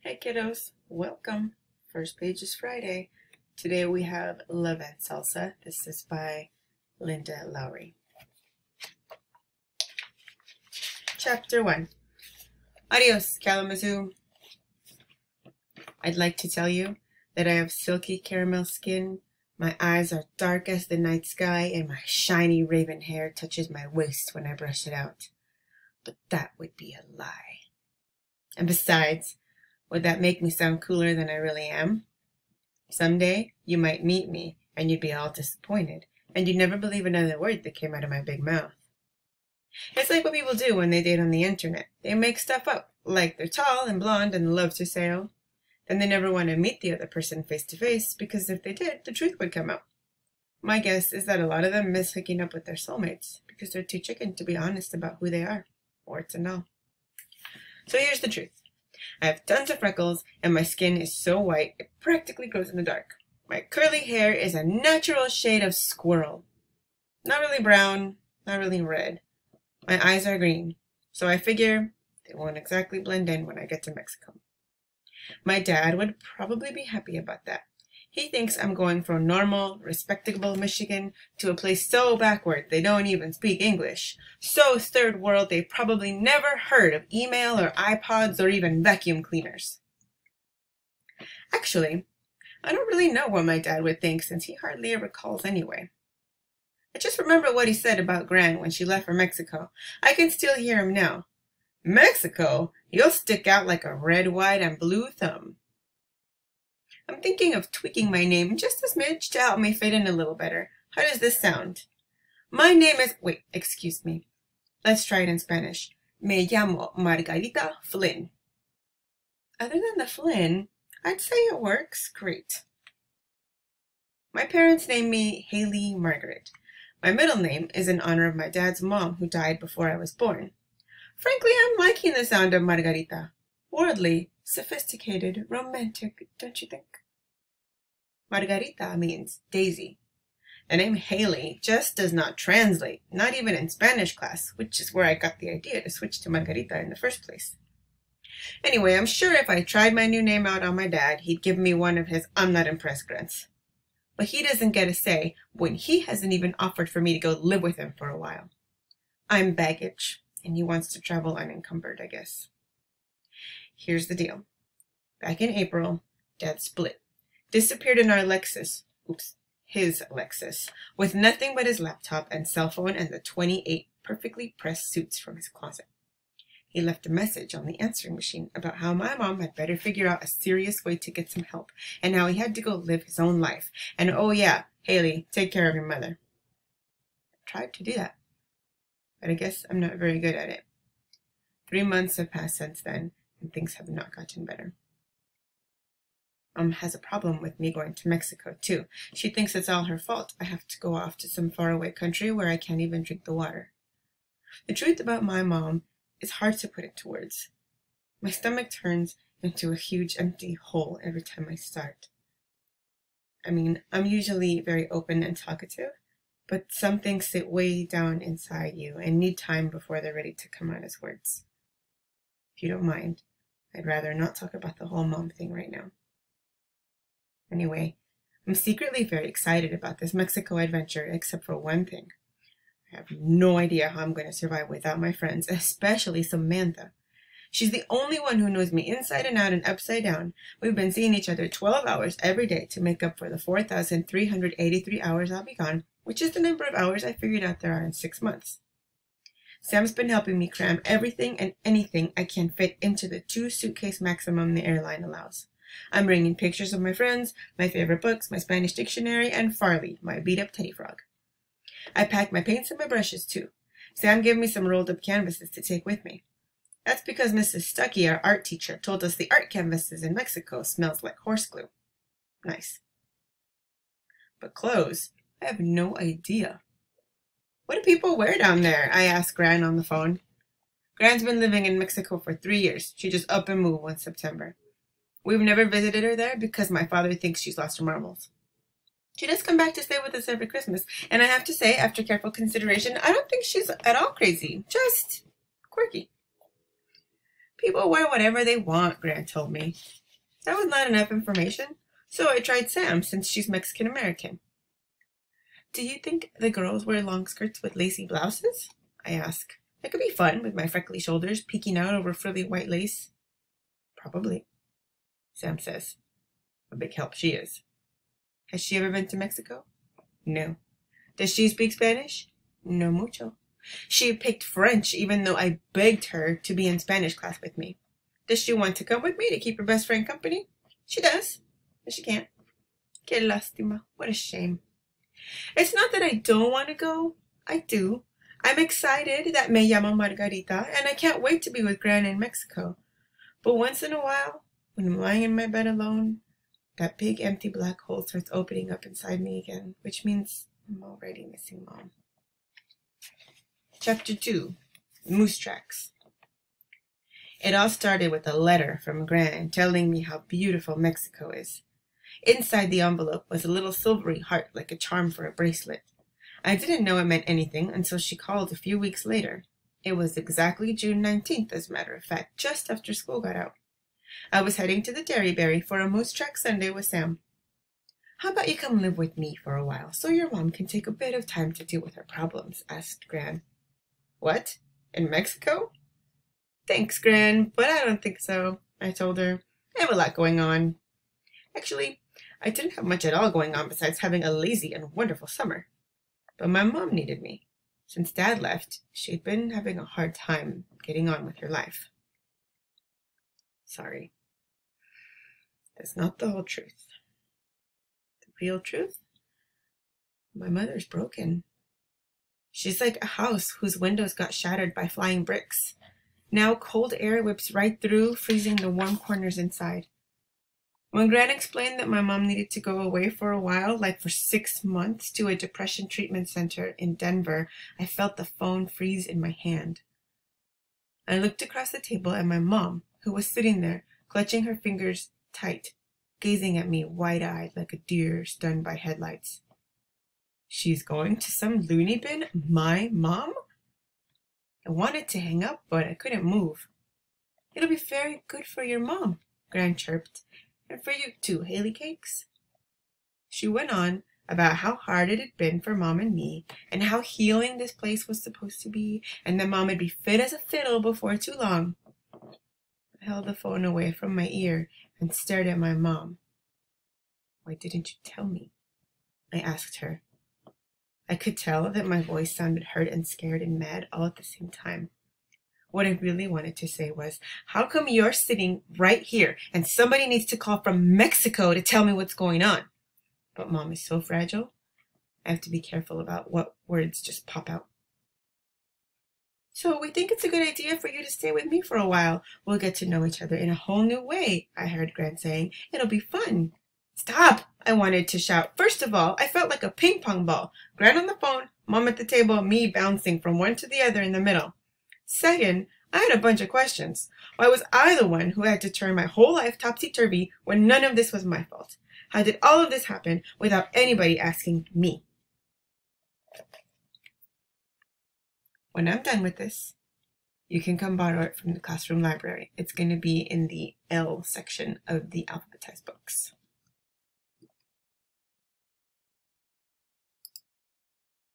Hey kiddos, welcome. First page is Friday. Today we have Love and Salsa. This is by Linda Lowry. Chapter 1. Adios, Kalamazoo. I'd like to tell you that I have silky caramel skin, my eyes are dark as the night sky, and my shiny raven hair touches my waist when I brush it out. But that would be a lie. And besides, would that make me sound cooler than I really am? Someday you might meet me and you'd be all disappointed, and you'd never believe another word that came out of my big mouth. It's like what people do when they date on the internet. They make stuff up, like they're tall and blonde and love to sail. Then they never want to meet the other person face to face, because if they did, the truth would come out. My guess is that a lot of them miss hooking up with their soulmates because they're too chicken to be honest about who they are, warts and all. So here's the truth. I have tons of freckles, and my skin is so white it practically glows in the dark. My curly hair is a natural shade of squirrel. Not really brown, not really red. My eyes are green, so I figure they won't exactly blend in when I get to Mexico. My dad would probably be happy about that. He thinks I'm going from normal, respectable Michigan to a place so backward they don't even speak English. So third world they probably never heard of email or iPods or even vacuum cleaners. Actually, I don't really know what my dad would think, since he hardly ever calls anyway. I just remember what he said about Gran when she left for Mexico. I can still hear him now. Mexico? You'll stick out like a red, white, and blue thumb. I'm thinking of tweaking my name just a smidge to help me fit in a little better. How does this sound? My name is... Wait, excuse me. Let's try it in Spanish. Me llamo Margarita Flynn. Other than the Flynn, I'd say it works great. My parents named me Hayley Margaret. My middle name is in honor of my dad's mom, who died before I was born. Frankly, I'm liking the sound of Margarita. Worldly, sophisticated, romantic, don't you think? Margarita means daisy. The name Hayley just does not translate, not even in Spanish class, which is where I got the idea to switch to Margarita in the first place. Anyway, I'm sure if I tried my new name out on my dad, he'd give me one of his I'm not impressed grunts. But he doesn't get a say when he hasn't even offered for me to go live with him for a while. I'm baggage, and he wants to travel unencumbered, I guess. Here's the deal. Back in April, Dad split. Disappeared in our Lexus. Oops, his Lexus. With nothing but his laptop and cell phone and the 28 perfectly pressed suits from his closet. He left a message on the answering machine about how my mom had better figure out a serious way to get some help, and how he had to go live his own life. And oh yeah, Hayley, take care of your mother. I tried to do that, but I guess I'm not very good at it. 3 months have passed since then, and things have not gotten better. Mom has a problem with me going to Mexico, too. She thinks it's all her fault. I have to go off to some faraway country where I can't even drink the water. The truth about my mom is hard to put into words. My stomach turns into a huge empty hole every time I start. I mean, I'm usually very open and talkative, but some things sit way down inside you and need time before they're ready to come out as words. If you don't mind, I'd rather not talk about the whole mom thing right now. Anyway, I'm secretly very excited about this Mexico adventure, except for one thing. I have no idea how I'm going to survive without my friends, especially Samantha. She's the only one who knows me inside and out and upside down. We've been seeing each other 12 hours every day to make up for the 4,383 hours I'll be gone, which is the number of hours I figured out there are in 6 months. Sam's been helping me cram everything and anything I can fit into the 2-suitcase maximum the airline allows. I'm bringing pictures of my friends, my favorite books, my Spanish dictionary, and Farley, my beat-up teddy frog. I packed my paints and my brushes, too. Sam gave me some rolled-up canvases to take with me. That's because Mrs. Stuckey, our art teacher, told us the art canvases in Mexico smells like horse glue. Nice. But clothes, I have no idea. What do people wear down there? I asked Gran on the phone. Gran's been living in Mexico for 3 years. She just up and moved one September. We've never visited her there because my father thinks she's lost her marbles. She does come back to stay with us every Christmas, and I have to say, after careful consideration, I don't think she's at all crazy, just quirky. People wear whatever they want, Gran told me. That was not enough information, so I tried Sam since she's Mexican-American. Do you think the girls wear long skirts with lacy blouses? I ask. It could be fun with my freckly shoulders peeking out over frilly white lace. Probably, Sam says. A big help she is. Has she ever been to Mexico? No. Does she speak Spanish? No mucho. She picked French even though I begged her to be in Spanish class with me. Does she want to come with me to keep her best friend company? She does, but she can't. Que lástima. What a shame. It's not that I don't want to go. I do. I'm excited that me llamo Margarita, and I can't wait to be with Gran in Mexico. But once in a while, when I'm lying in my bed alone, that big empty black hole starts opening up inside me again, which means I'm already missing Mom. Chapter 2. Moose Tracks. It all started with a letter from Gran telling me how beautiful Mexico is. Inside the envelope was a little silvery heart like a charm for a bracelet. I didn't know it meant anything until she called a few weeks later. It was exactly June 19th, as a matter of fact, just after school got out. I was heading to the Dairyberry for a Moose Track Sunday with Sam. How about you come live with me for a while so your mom can take a bit of time to deal with her problems? Asked Gran. What? In Mexico? Thanks, Gran, but I don't think so, I told her. I have a lot going on. Actually, I didn't have much at all going on besides having a lazy and wonderful summer. But my mom needed me. Since Dad left, she'd been having a hard time getting on with her life. Sorry. That's not the whole truth. The real truth? My mother's broken. She's like a house whose windows got shattered by flying bricks. Now cold air whips right through, freezing the warm corners inside. When Gran explained that my mom needed to go away for a while, like for 6 months, to a depression treatment center in Denver, I felt the phone freeze in my hand. I looked across the table at my mom, who was sitting there, clutching her fingers tight, gazing at me wide-eyed like a deer stunned by headlights. She's going to some loony bin? My mom? I wanted to hang up, but I couldn't move. It'll be very good for your mom, Gran chirped. And for you too, Hayley Cakes. She went on about how hard it had been for Mom and me, and how healing this place was supposed to be, and that Mom would be fit as a fiddle before too long. I held the phone away from my ear and stared at my mom. Why didn't you tell me? I asked her. I could tell that my voice sounded hurt and scared and mad all at the same time. What I really wanted to say was, how come you're sitting right here and somebody needs to call from Mexico to tell me what's going on? But Mom is so fragile. I have to be careful about what words just pop out. So we think it's a good idea for you to stay with me for a while. We'll get to know each other in a whole new way, I heard Gran saying. It'll be fun. Stop, I wanted to shout. First of all, I felt like a ping pong ball. Gran on the phone, Mom at the table, me bouncing from one to the other in the middle. Second, I had a bunch of questions. Why was I the one who had to turn my whole life topsy-turvy when none of this was my fault? How did all of this happen without anybody asking me? When I'm done with this, you can come borrow it from the classroom library. It's going to be in the L section of the alphabetized books.